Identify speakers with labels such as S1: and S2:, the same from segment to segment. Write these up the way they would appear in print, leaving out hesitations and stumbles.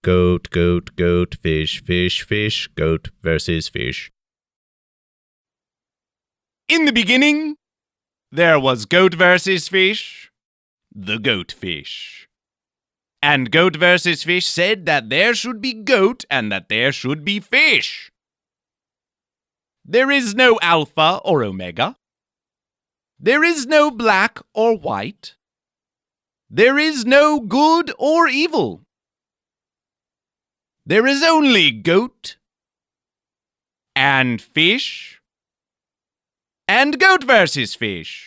S1: Goat, goat, goat, fish, fish, fish, goat versus fish.
S2: In the beginning, there was goat versus fish, the GoatVsFish. And GoatVsFish said that there should be goat and that there should be fish. There is no alpha or omega. There is no black or white. There is no good or evil. There is only goat and fish and GoatVsFish.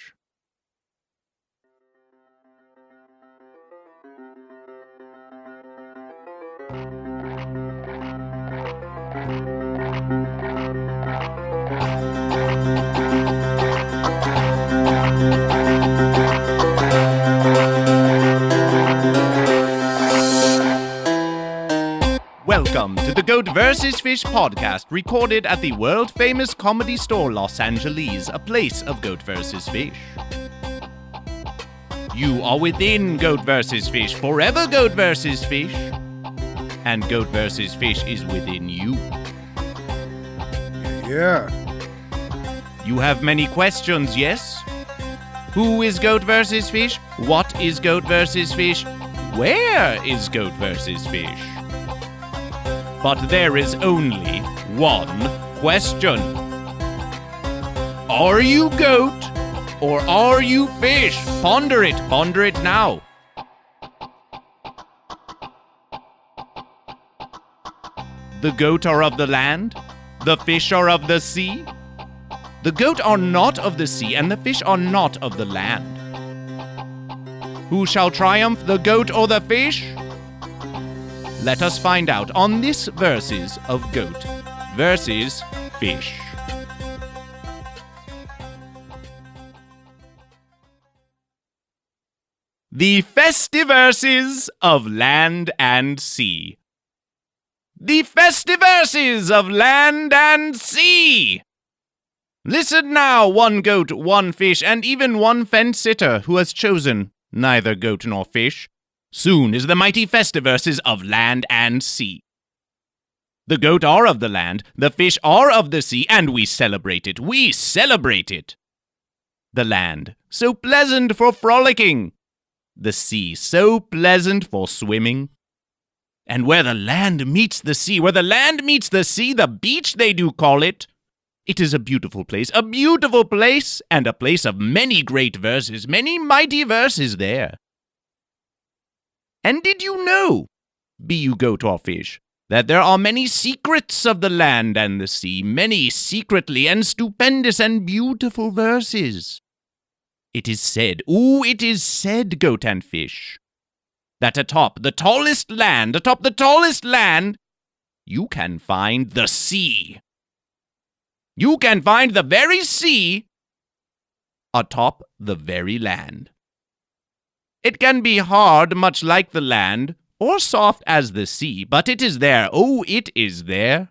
S2: Welcome to the GoatVsFish podcast, recorded at the world-famous comedy store Los Angeles, a place of GoatVsFish. You are within GoatVsFish, forever GoatVsFish, and GoatVsFish is within you.
S3: Yeah.
S2: You have many questions, yes? Who is GoatVsFish? What is GoatVsFish? Where is GoatVsFish? But there is only one question. Are you goat or are you fish? Ponder it now. The goat are of the land, the fish are of the sea. The goat are not of the sea and the fish are not of the land. Who shall triumph, the goat or the fish? Let us find out on this Versus of Goat versus Fish. The FestiVersus of Land and Sea. The FestiVersus of Land and Sea! Listen now, one goat, one fish, and even one fence-sitter who has chosen neither goat nor fish. Soon is the mighty FestiVersus of land and sea. The goat are of the land, the fish are of the sea, and we celebrate it. We celebrate it. The land, so pleasant for frolicking. The sea, so pleasant for swimming. And where the land meets the sea, the beach they do call it. It is a beautiful place, and a place of many great verses, many mighty verses there. And did you know, be you goat or fish, that there are many secrets of the land and the sea, many secretly and stupendous and beautiful verses? It is said, goat and fish, that atop the tallest land, you can find the sea. You can find the very sea atop the very land. It can be hard, much like the land, or soft as the sea, but it is there, it is there.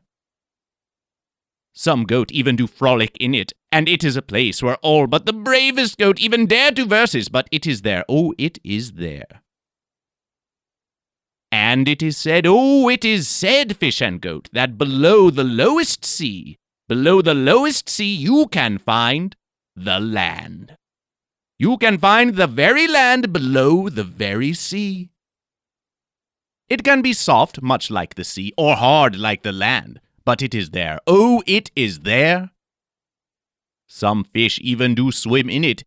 S2: Some goat even do frolic in it, and it is a place where all but the bravest goat even dare to verses, but it is there, it is there. And it is said, fish and goat, that below the lowest sea, you can find the land. You can find the very land below the very sea. It can be soft, much like the sea, or hard like the land, but it is there. It is there. Some fish even do swim in it,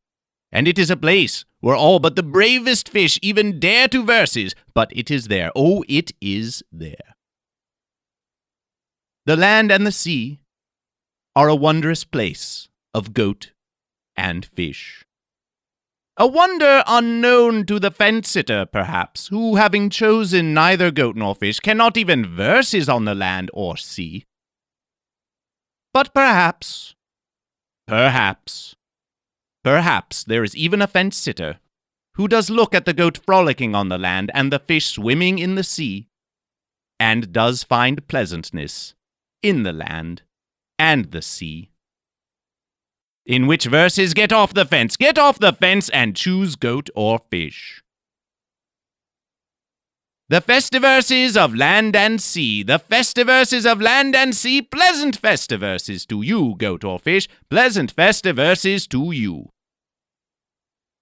S2: and it is a place where all but the bravest fish even dare to verses, but it is there. It is there. The land and the sea are a wondrous place of goat and fish. A wonder unknown to the fence-sitter, perhaps, who, having chosen neither goat nor fish, cannot even verses on the land or sea. But perhaps there is even a fence-sitter who does look at the goat frolicking on the land and the fish swimming in the sea, and does find pleasantness in the land and the sea. In which verses, get off the fence and choose goat or fish. The FestiVersus of land and sea. The FestiVersus of land and sea. Pleasant FestiVersus to you, goat or fish. Pleasant FestiVersus to you.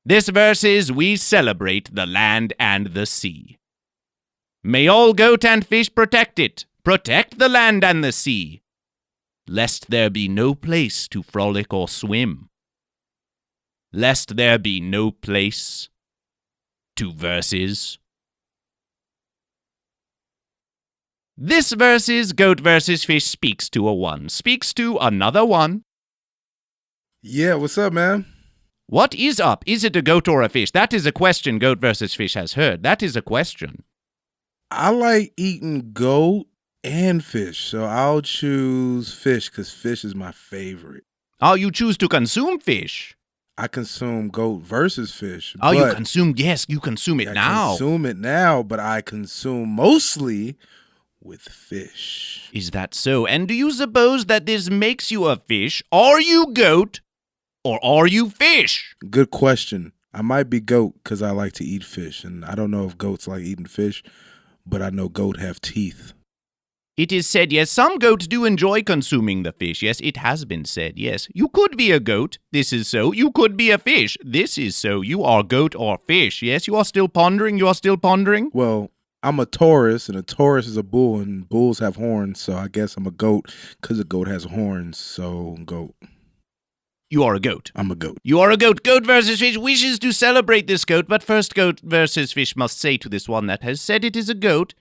S2: This versus we celebrate the land and the sea. May all goat and fish protect it. Protect the land and the sea, lest there be no place to frolic or swim. Lest there be no place to verses. This versus GoatVsFish speaks to a one, speaks to another one.
S3: Yeah, what's up, man?
S2: What is up? Is it a goat or a fish? That is a question GoatVsFish has heard. That is a question.
S3: I like eating goat and fish, so I'll choose fish because fish is my favorite.
S2: Oh, you choose to consume fish?
S3: I consume goat versus fish.
S2: Oh, you consume, yes, you consume it now.
S3: I consume it now, but I consume mostly with fish.
S2: Is that so? And do you suppose that this makes you a fish? Are you goat or are you fish?
S3: Good question. I might be goat because I like to eat fish, and I don't know if goats like eating fish, but I know goat have teeth.
S2: It is said, yes, some goats do enjoy consuming the fish. Yes, it has been said, yes. You could be a goat. This is so. You could be a fish. This is so. You are goat or fish. Yes, you are still pondering. You are still pondering.
S3: Well, I'm a Taurus, and a Taurus is a bull, and bulls have horns, so I guess I'm a goat because a goat has horns, so goat.
S2: You are a goat.
S3: I'm a goat.
S2: You are a goat. GoatVsFish wishes to celebrate this goat, but first GoatVsFish must say to this one that has said it is a goat,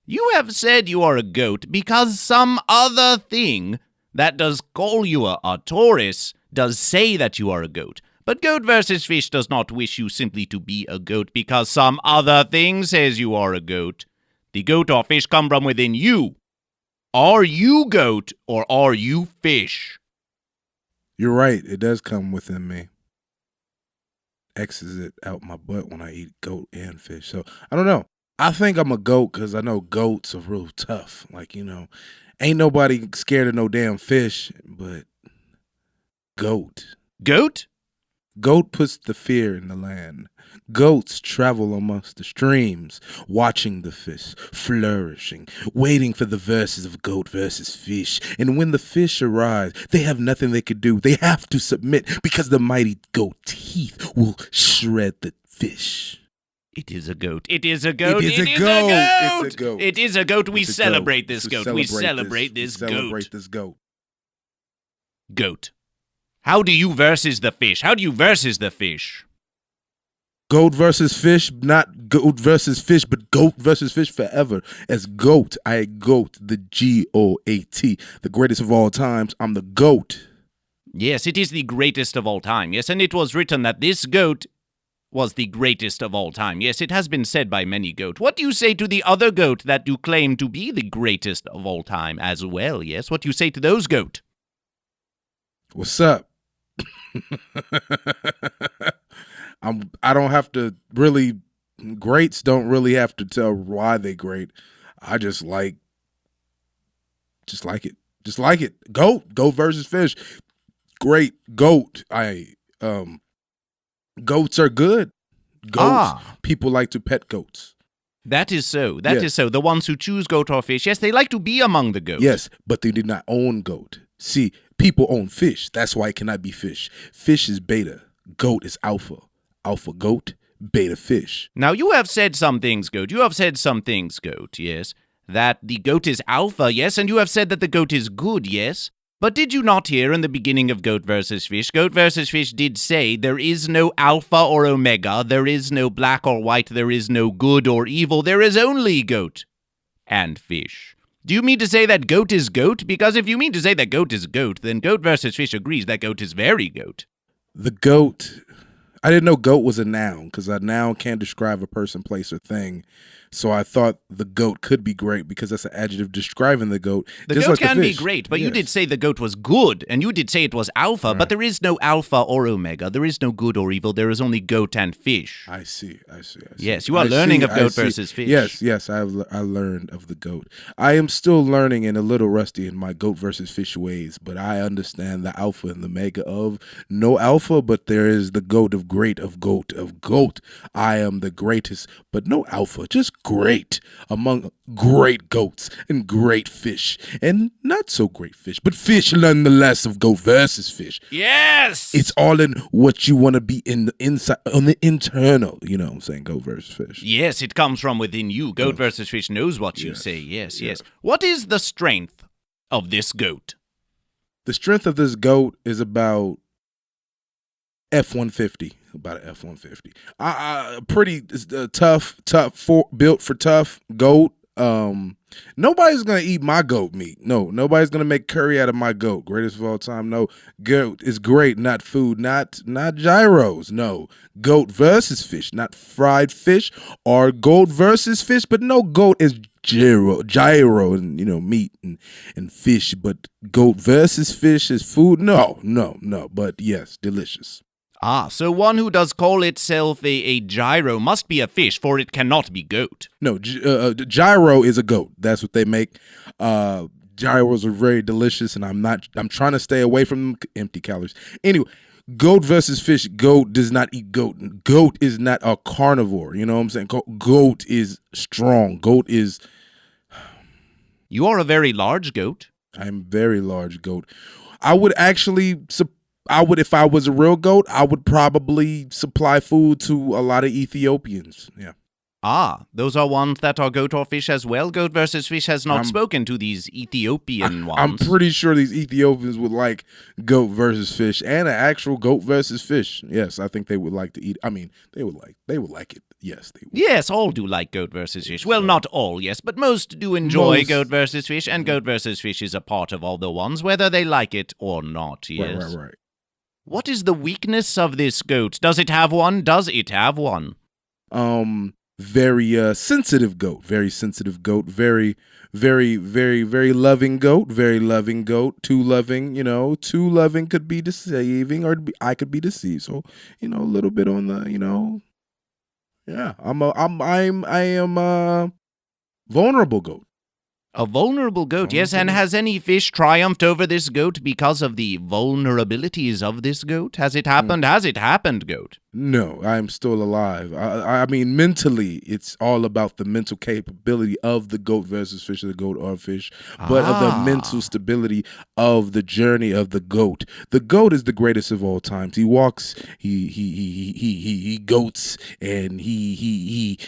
S2: you have said you are a goat because some other thing that does call you a Taurus does say that you are a goat. But GoatVsFish does not wish you simply to be a goat because some other thing says you are a goat. The goat or fish come from within you. Are you goat or are you fish?
S3: You're right. It does come within me. X's it out my butt when I eat goat and fish. So, I don't know. I think I'm a goat because I know goats are real tough. Like, ain't nobody scared of no damn fish, but goat.
S2: Goat?
S3: Goat puts the fear in the land. Goats travel amongst the streams, watching the fish, flourishing, waiting for the verses of GoatVsFish. And when the fish arrive, they have nothing they could do. They have to submit because the mighty goat teeth will shred the fish.
S2: It is a goat. It is a goat.
S3: It is a goat. It's a goat.
S2: It is a goat. We celebrate this goat. We
S3: celebrate
S2: this
S3: goat.
S2: Goat. How do you versus the fish? How do you versus the fish?
S3: Goat versus fish, not goat versus fish, but GoatVsFish forever. As goat, I goat, the GOAT, the greatest of all times. I'm the goat.
S2: Yes, it is the greatest of all time. Yes, and it was written that this goat was the greatest of all time. Yes, it has been said by many goat. What do you say to the other goat that do claim to be the greatest of all time as well? Yes, what do you say to those goat?
S3: What's up? I don't have to really, greats don't really have to tell why they great. I just like it. GoatVsFish. Great goat. Goats are good. Goats. People like to pet goats.
S2: That is so. That is so. The ones who choose goat or fish, yes, they like to be among the goats.
S3: Yes, but they did not own goat. See, people own fish. That's why it cannot be fish. Fish is beta. Goat is alpha. Alpha goat, beta fish.
S2: Now, you have said some things, goat. You have said some things, goat, yes. That the goat is alpha, yes, and you have said that the goat is good, yes. But did you not hear in the beginning of GoatVsFish? GoatVsFish did say there is no alpha or omega, there is no black or white, there is no good or evil, there is only goat and fish. Do you mean to say that goat is goat? Because if you mean to say that goat is goat, then GoatVsFish agrees that goat is very goat.
S3: The goat, I didn't know goat was a noun because a noun can't describe a person, place, or thing. So I thought the goat could be great because that's an adjective describing the goat.
S2: The goat can be great, but you did say the goat was good, and you did say it was alpha, but there is no alpha or omega. There is no good or evil. There is only goat and fish.
S3: I see.
S2: Yes, you are learning of GoatVsFish.
S3: Yes, I learned of the goat. I am still learning and a little rusty in my GoatVsFish ways, but I understand the alpha and the omega of no alpha, but there is the goat of great of goat of goat. I am the greatest, but no alpha, just great among great goats and great fish and not so great fish, but fish nonetheless of Goat versus Fish.
S2: Yes!
S3: It's all in what you want to be in the inside, on the internal, you know what I'm saying, Goat versus Fish.
S2: Yes, it comes from within you. Goat versus Fish knows what you say. Yes. What is the strength of this goat?
S3: The strength of this goat is about F-150. About an F-150. Pretty tough, built for tough goat. Nobody's gonna eat my goat meat. No, nobody's gonna make curry out of my goat. Greatest of all time. No, goat is great, not food, not gyros. No, Goat versus Fish, not fried fish or Goat versus Fish, but no goat is gyro and meat and fish, but Goat versus Fish is food. No, but yes, delicious.
S2: Ah, so one who does call itself a gyro must be a fish, for it cannot be goat.
S3: No, gyro is a goat. That's what they make. Gyros are very delicious, and I'm trying to stay away from them. Empty calories. Anyway, Goat versus Fish. Goat does not eat goat. Goat is not a carnivore. You know what I'm saying? Goat is strong. Goat is...
S2: You are a very large goat.
S3: I'm very large goat. If I was a real goat, I would probably supply food to a lot of Ethiopians. Yeah.
S2: Ah, those are ones that are goat or fish as well? Goat versus Fish has not spoken to these Ethiopian ones.
S3: I'm pretty sure these Ethiopians would like Goat versus Fish and an actual Goat versus Fish. Yes, I think they would like to eat. I mean, they would like it. Yes, they would.
S2: Yes, all do like Goat versus Fish. Well, not all, yes, but most do enjoy Goat versus Fish, and Goat versus Fish is a part of all the ones, whether they like it or not, yes.
S3: Right.
S2: What is the weakness of this goat? Does it have one?
S3: Very sensitive goat. Very sensitive goat. Very, very, very, very loving goat. Very loving goat. Too loving. Too loving could be deceiving, or I could be deceived. So a little bit on the yeah. I am a vulnerable goat.
S2: A vulnerable goat, yes, and has any fish triumphed over this goat because of the vulnerabilities of this goat? Has it happened? Has it happened, goat?
S3: No, I'm still alive. I mean, mentally, it's all about the mental capability of the Goat versus Fish, or the goat or fish, but of the mental stability of the journey of the goat. The goat is the greatest of all times. He walks, he goats, and he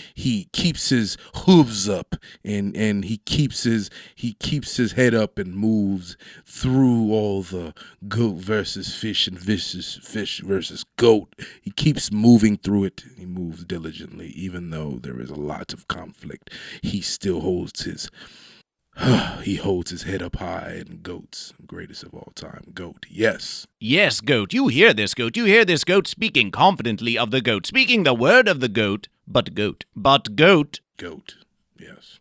S3: keeps his hooves up, and he keeps his head up and moves through all the Goat versus Fish and fish versus goat. He keeps moving through it. He moves diligently, even though there is a lot of conflict. He still holds his head up high. And goats, greatest of all time, goat. Yes,
S2: goat. You hear this, goat. You hear this, goat, speaking confidently of the goat, speaking the word of the goat, but goat.
S3: Goat. Yes.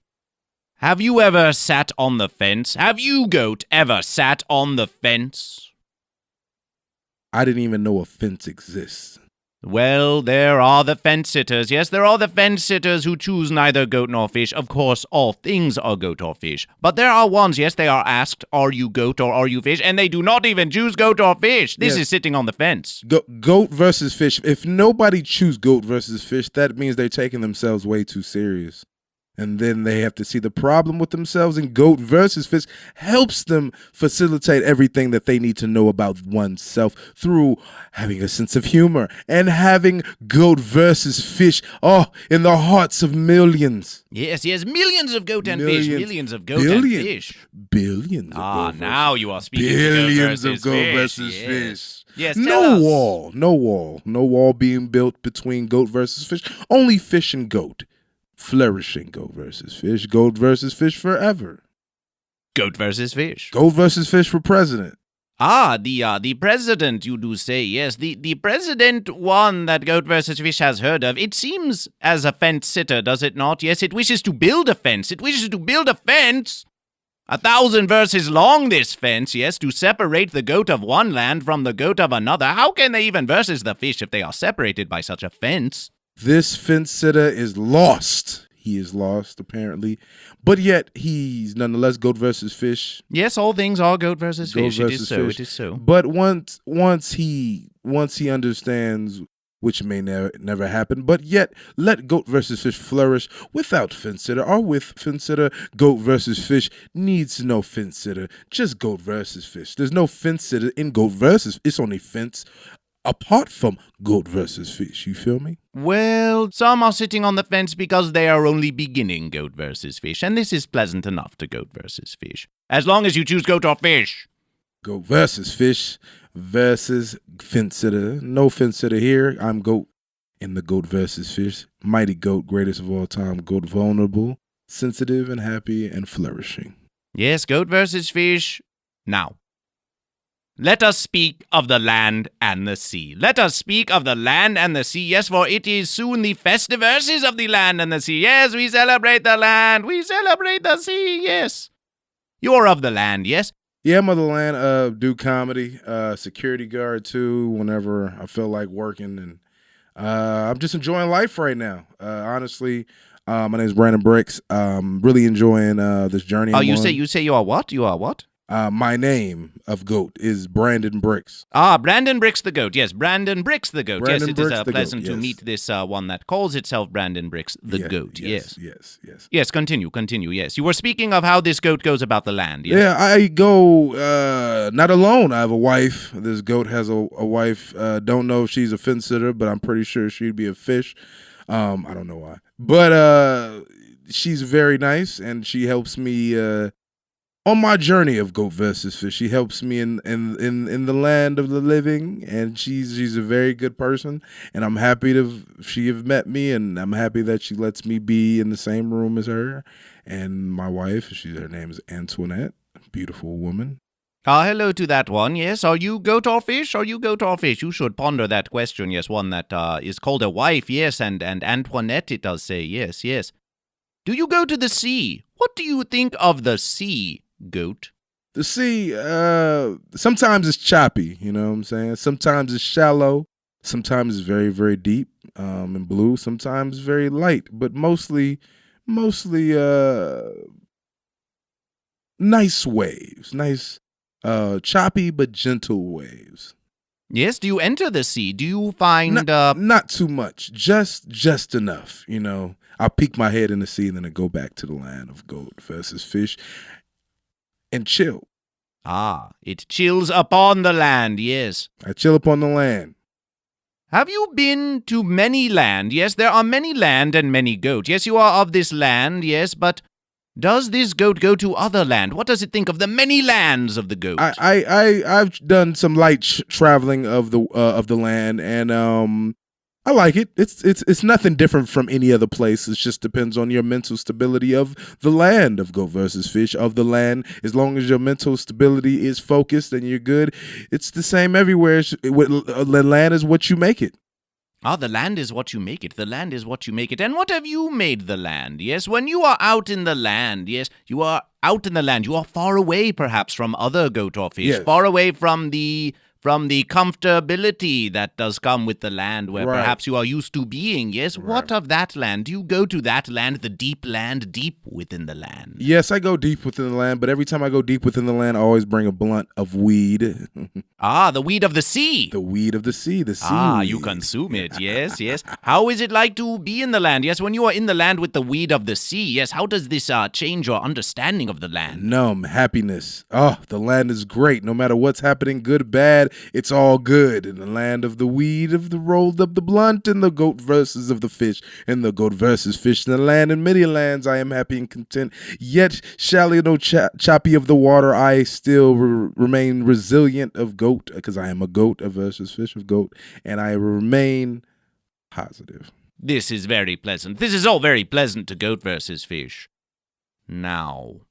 S2: Have you ever sat on the fence? Have you, goat, ever sat on the fence?
S3: I didn't even know a fence exists.
S2: Well, there are the fence-sitters. Yes, there are the fence-sitters who choose neither goat nor fish. Of course, all things are goat or fish. But there are ones, yes, they are asked, are you goat or are you fish? And they do not even choose goat or fish. This is sitting on the fence.
S3: Goat versus fish. If nobody choose Goat versus Fish, that means they're taking themselves way too serious. And then they have to see the problem with themselves, and Goat versus Fish helps them facilitate everything that they need to know about oneself through having a sense of humor and having Goat versus Fish, in the hearts of millions.
S2: Yes, millions of goat and fish. Millions of goat and fish.
S3: Billions of goat
S2: now you are speaking
S3: billions of Goat versus Fish. Yes, no wall being built between Goat versus Fish. Only fish and goat. Flourishing Goat versus Fish forever.
S2: Goat versus Fish.
S3: Goat versus Fish for president.
S2: The president, you do say, yes. The president one that Goat versus Fish has heard of. It seems as a fence sitter, does it not? Yes, it wishes to build a fence. 1,000 verses long, this fence, yes, to separate the goat of one land from the goat of another. How can they even versus the fish if they are separated by such a fence?
S3: This fence sitter is lost. He is lost, apparently. But yet, he's nonetheless Goat versus Fish.
S2: Yes, all things are Goat versus Fish. It is so.
S3: But once he understands which may never happen, but yet let goat versus fish flourish without fence sitter or with fence sitter. Goat versus fish needs no fence sitter, just goat versus fish. There's no fence sitter in goat versus, it's only fence apart from goat versus fish. You feel me?
S2: Well, some are sitting on the fence because they are only beginning goat versus fish, and this is pleasant enough to goat versus fish. As long as you choose goat or fish.
S3: Goat versus fish versus fence sitter. No fence sitter here. I'm goat in the goat versus fish. Mighty goat, greatest of all time. Goat vulnerable, sensitive and happy and flourishing.
S2: Yes, goat versus fish. Now, let us speak of the land and the sea. Let us speak of the land and the sea. Yes, for it is soon the FestiVersus of the land and the sea. Yes, we celebrate the land. We celebrate the sea. Yes. You're of the land, yes?
S3: Yeah, I'm of the land. Do comedy, security guard too, whenever I feel like working. And I'm just enjoying life right now. Honestly, my name is Brandon Brickz. Really enjoying this journey.
S2: Oh, you say you are what? You are what?
S3: My name of goat is Brandon Brickz.
S2: Ah, Brandon Brickz the goat. Yes, Brandon Brickz the goat.
S3: Brandon
S2: yes, it is
S3: Brickz the
S2: pleasant
S3: goat,
S2: to
S3: yes.
S2: meet this one that calls itself Brandon Brickz the goat. Yes. Yes, continue. Yes, you were speaking of how this goat goes about the land. Yes?
S3: Yeah, I go not alone. I have a wife. This goat has a wife. Don't know if she's a fence sitter, but I'm pretty sure she'd be a fish. I don't know why. But she's very nice, and she helps me on my journey of goat versus fish. She helps me in the land of the living, and she's a very good person, and I'm happy she have met me, and I'm happy that she lets me be in the same room as her and my wife. Her name is Antoinette, a beautiful woman.
S2: Hello to that one, yes. Are you goat or fish? Are you goat or fish? You should ponder that question, yes. One that is called a wife, yes, and Antoinette, it does say, yes. Do you go to the sea? What do you think of the sea, goat?
S3: The sea, sometimes it's choppy, you know what I'm saying? Sometimes it's shallow. Sometimes it's very, very deep and blue. Sometimes very light, but mostly nice waves. Nice, choppy but gentle waves.
S2: Yes, do you enter the sea? Do you find...
S3: Not too much, just enough, you know. I'll peek my head in the sea and then I go back to the land of goat versus fish and chill.
S2: Ah, it chills upon the land, yes.
S3: I chill upon the land.
S2: Have you been to many land? Yes, there are many land and many goat. Yes, you are of this land, yes, but does this goat go to other land? What does it think of the many lands of the goat?
S3: I've done some light traveling of the land, and I like it. It's nothing different from any other place. It just depends on your mental stability of the land of goat versus fish of the land. As long as your mental stability is focused and you're good, it's the same everywhere. The land is what you make it.
S2: Ah, the land is what you make it. The land is what you make it. And what have you made the land? Yes, when you are out in the land, yes, you are out in the land. You are far away, perhaps, from other goat or fish.
S3: Yes.
S2: Far away from the comfortability that does come with the land where
S3: Right.
S2: perhaps you are used to being. Yes,
S3: Right.
S2: what of that land? Do you go to that land, the deep land, deep within the land?
S3: Yes, I go deep within the land, but every time I go deep within the land, I always bring a blunt of weed.
S2: Ah, the weed of the sea.
S3: The weed of the sea, the sea.
S2: Ah, you consume it, yes. How is it like to be in the land? Yes, when you are in the land with the weed of the sea, yes, how does this change your understanding of the land?
S3: Numb, happiness. Oh, the land is great. No matter what's happening, good, bad, it's all good. In the land of the weed, of the rolled up the blunt, and the goat versus of the fish, and the goat versus fish. In the land, in many lands, I am happy and content. Yet, shallow, no choppy of the water, I still remain resilient of goat, because I am a goat versus fish of goat, and I remain positive.
S2: This is very pleasant. This is all very pleasant to goat versus fish. Now,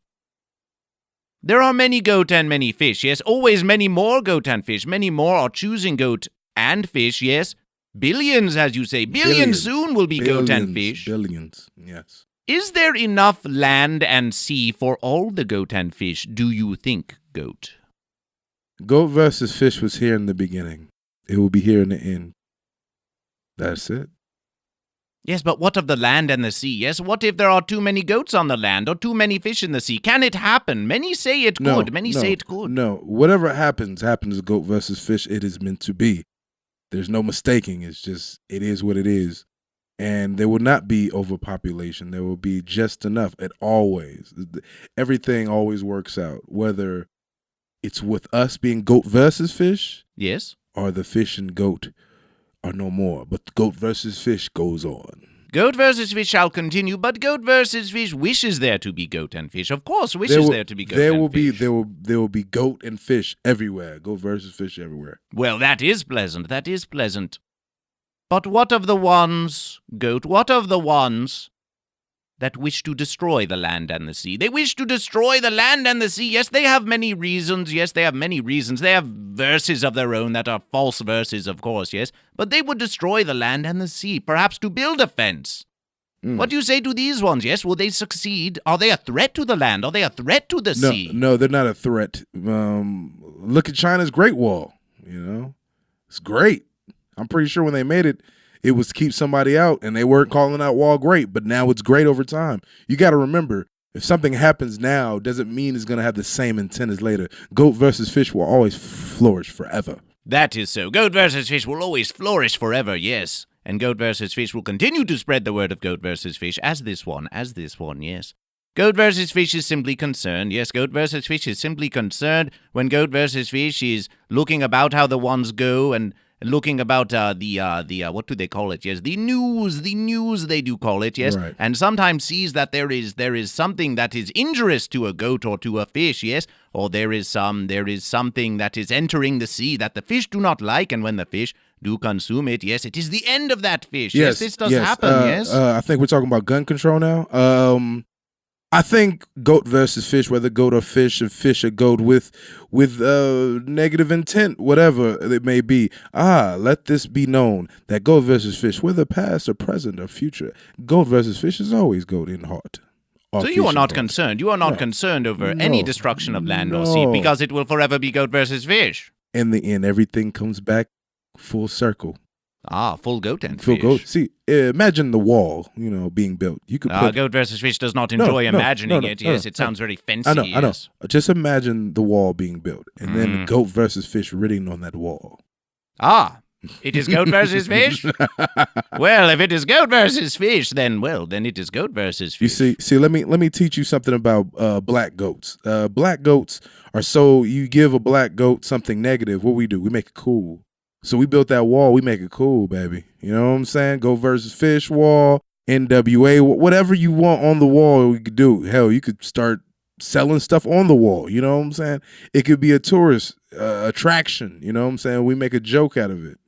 S2: there are many goat and many fish, yes. Always many more goat and fish. Many more are choosing goat and fish, yes. Billions, as you say. Billions soon will be goat and fish.
S3: Billions, yes.
S2: Is there enough land and sea for all the goat and fish, do you think, goat?
S3: Goat versus fish was here in the beginning. It will be here in the end. That's it.
S2: Yes, but what of the land and the sea? Yes, what if there are too many goats on the land or too many fish in the sea? Can it happen? Many say it could. Many say it could.
S3: No, whatever happens, happens goat versus fish. It is meant to be. There's no mistaking. It's just, it is what it is. And there will not be overpopulation. There will be just enough. It always, everything always works out, whether it's with us being goat versus fish.
S2: Yes.
S3: Or the fish and goat are no more. But goat versus fish goes on.
S2: Goat versus fish shall continue, but goat versus fish wishes there to be goat and fish. Of course, wishes there to be goat and fish.
S3: There will be goat and fish everywhere. Goat versus fish everywhere.
S2: Well, that is pleasant. That is pleasant. But what of the ones, goat, what of the ones that wish to destroy the land and the sea? They wish to destroy the land and the sea. Yes, they have many reasons. Yes, they have many reasons. They have verses of their own that are false verses, of course, yes. But they would destroy the land and the sea, perhaps to build a fence. What do you say to these ones? Yes, will they succeed? Are they a threat to the land? Are they a threat to the sea?
S3: No, they're not a threat. Look at China's Great Wall. You know, it's great. I'm pretty sure when they made it, it was to keep somebody out, and they weren't calling that wall great, but now it's great over time. You got to remember, if something happens now, doesn't mean it's going to have the same intent as later. Goat versus fish will always flourish forever.
S2: That is so. Goat versus fish will always flourish forever, yes. And goat versus fish will continue to spread the word of goat versus fish as this one, yes. Goat versus fish is simply concerned. Yes, goat versus fish is simply concerned when goat versus fish is looking about how the ones go and looking about the what do they call it? Yes, the news they do call it. Yes,
S3: right.
S2: And sometimes sees that there is something that is injurious to a goat or to a fish. Yes, or there is something that is entering the sea that the fish do not like, and when the fish do consume it, yes, it is the end of that fish. Yes, this does happen. Yes,
S3: I think we're talking about gun control now. I think goat versus fish, whether goat or fish, and fish or goat with negative intent, whatever it may be. Let this be known that goat versus fish, whether past or present or future, goat versus fish is always goat in heart.
S2: So you are not concerned. You are not concerned over any destruction of land or sea because it will forever be goat versus fish.
S3: In the end, everything comes back full circle.
S2: Full goat and
S3: full
S2: fish.
S3: Goat. See, imagine the wall, being built. You could put
S2: goat versus fish does not enjoy imagining it. Yes, it sounds very fancy.
S3: I know.
S2: Yes.
S3: Just imagine the wall being built, and then goat versus fish written on that wall.
S2: It is goat versus fish? Well, if it is goat versus fish, then it is goat versus fish.
S3: You see, let me teach you something about black goats. Black goats are you give a black goat something negative, what we do? We make it cool. So we built that wall, we make it cool, baby. You know what I'm saying? Goat versus fish wall, NWA, whatever you want on the wall, we could do. Hell, you could start selling stuff on the wall. You know what I'm saying? It could be a tourist attraction. You know what I'm saying? We make a joke out of it,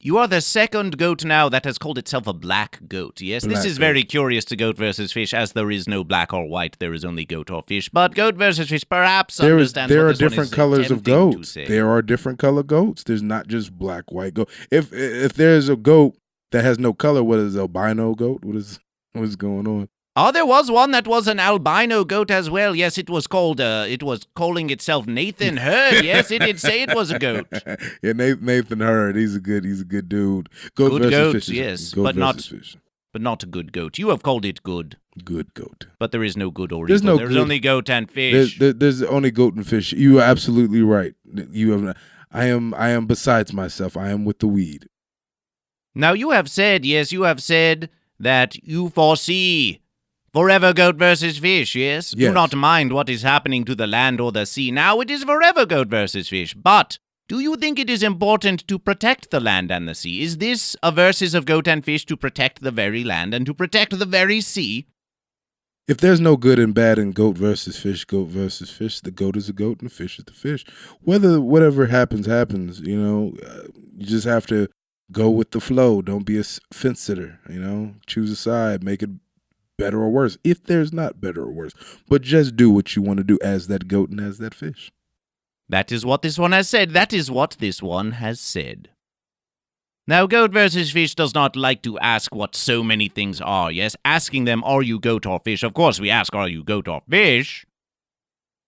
S2: You are the second goat now that has called itself a black goat. Yes, this is very curious to goat versus fish, as there is no black or white. There is only goat or fish. But goat versus fish perhaps understands
S3: there
S2: what
S3: are
S2: this one
S3: different
S2: is
S3: colors of goats.
S2: to say.
S3: There are different color goats. There's not just black, white goat. If there's a goat that has no color, what is albino goat? What's going on?
S2: There was one that was an albino goat as well. Yes, it was calling itself Nathan Hurd. Yes, it did say it was a goat.
S3: Yeah, Nathan Hurd. He's a good dude. Goat
S2: goat, yes,
S3: goat
S2: but not
S3: fish.
S2: But not a good goat. You have called it good.
S3: Good goat.
S2: But there is no good or
S3: evil.
S2: There's only goat and fish.
S3: There's only goat and fish. You are absolutely right. I am besides myself. I am with the weed.
S2: Now you have said that you foresee forever goat versus fish, yes? Do not mind what is happening to the land or the sea. Now it is forever goat versus fish. But do you think it is important to protect the land and the sea? Is this a versus of goat and fish to protect the very land and to protect the very sea?
S3: If there's no good and bad in goat versus fish, the goat is a goat and the fish is the fish. Whatever happens, you just have to go with the flow. Don't be a fence sitter, choose a side, make it better or worse, if there's not better or worse. But just do what you want to do as that goat and as that fish.
S2: That is what this one has said. That is what this one has said. Now, goat versus fish does not like to ask what so many things are, yes? Asking them, are you goat or fish? Of course we ask, are you goat or fish?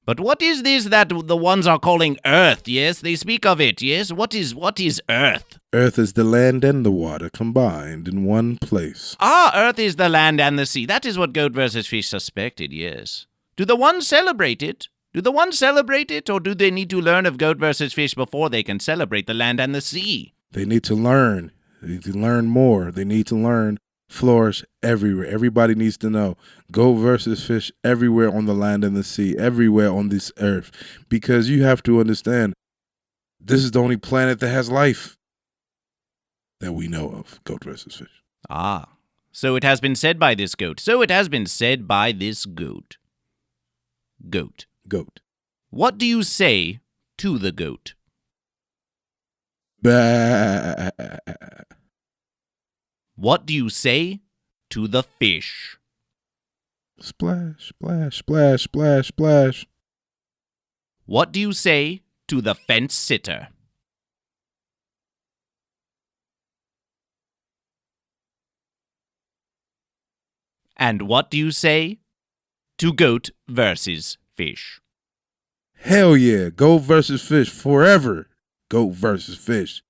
S2: But what is this that the ones are calling Earth, yes? They speak of it, yes? What is Earth?
S3: Earth is the land and the water combined in one place.
S2: Earth is the land and the sea. That is what goat versus fish suspected, yes. Do the ones celebrate it? Or do they need to learn of goat versus fish before they can celebrate the land and the sea?
S3: They need to learn. They need to learn more. They need to learn, flourish everywhere. Everybody needs to know. GoatVsFish everywhere on the land and the sea, everywhere on this earth. Because you have to understand, this is the only planet that has life that we know of. GoatVsFish.
S2: Ah, so it has been said by this goat. So it has been said by this goat. Goat.
S3: Goat.
S2: What do you say to the goat?
S3: Bah.
S2: What do you say to the fish?
S3: Splash, splash, splash, splash, splash.
S2: What do you say to the fence sitter? And what do you say to goat versus fish?
S3: Hell yeah. GoatVsFish forever. GoatVsFish.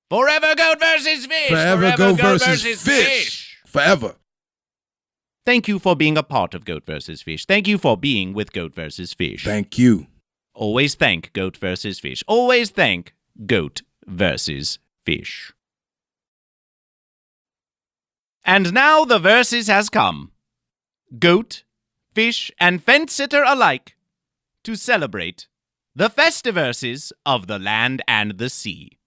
S2: Forever goat versus fish!
S3: Forever GoatVsFish. Forever.
S2: Thank you for being a part of Goat vs. Fish. Thank you for being with Goat vs. Fish.
S3: Thank you.
S2: Always thank Goat vs. Fish. Always thank Goat vs. Fish. And now the verses has come. Goat, fish, and fence sitter alike to celebrate the FestiVersus of the land and the sea.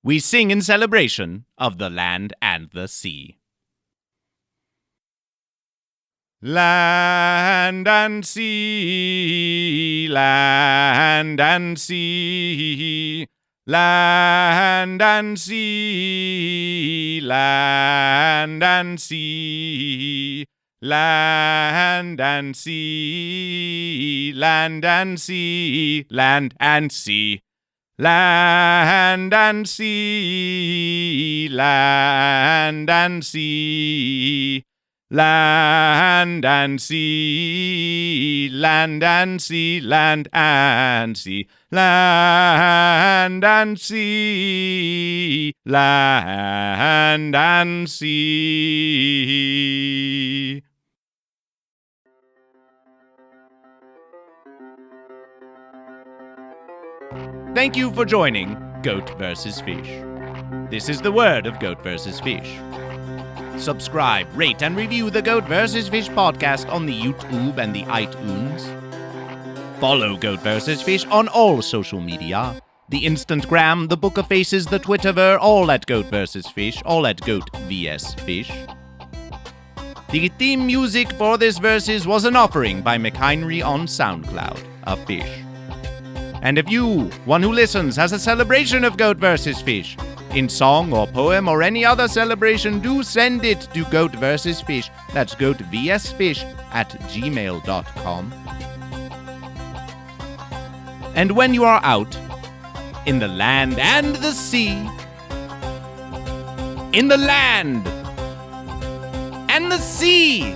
S2: We sing in celebration of the land and the sea. Land and sea, land and sea, land and sea, land and sea, land and sea, land and sea, land and sea, land and sea, land and sea. Land and sea, land and sea, land and sea, land and sea, land and sea. Thank you for joining Goat vs. Fish. This is the word of Goat vs. Fish. Subscribe, rate, and review the Goat vs. Fish podcast on the YouTube and the iTunes. Follow Goat vs. Fish on all social media. The Instantgram, the Book of Faces, the Twitterver, all at Goat vs. Fish, all at GoatVsFish. The theme music for this verses was an offering by McHenry on SoundCloud, a fish. And if you, one who listens, has a celebration of Goat vs. Fish, in song or poem or any other celebration, do send it to GoatVsFish. That's GoatVsFish at gmail.com. And when you are out in the land and the sea, in the land and the sea,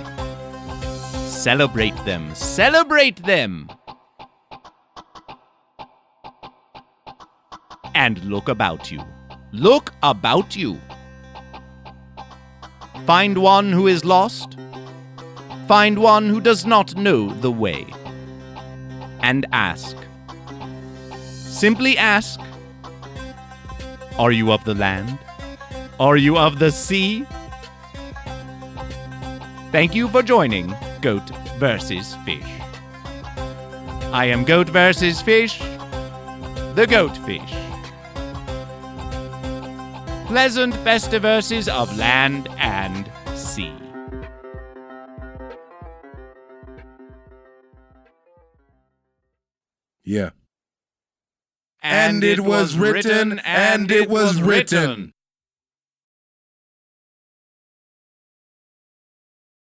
S2: celebrate them, celebrate them. And look about you. Look about you. Find one who is lost. Find one who does not know the way. And ask. Simply ask, are you of the land? Are you of the sea? Thank you for joining Goat vs. Fish. I am Goat vs. Fish, the Goat Fish. Pleasant FestiVersus of land and sea.
S3: Yeah. And it was written, and it was written.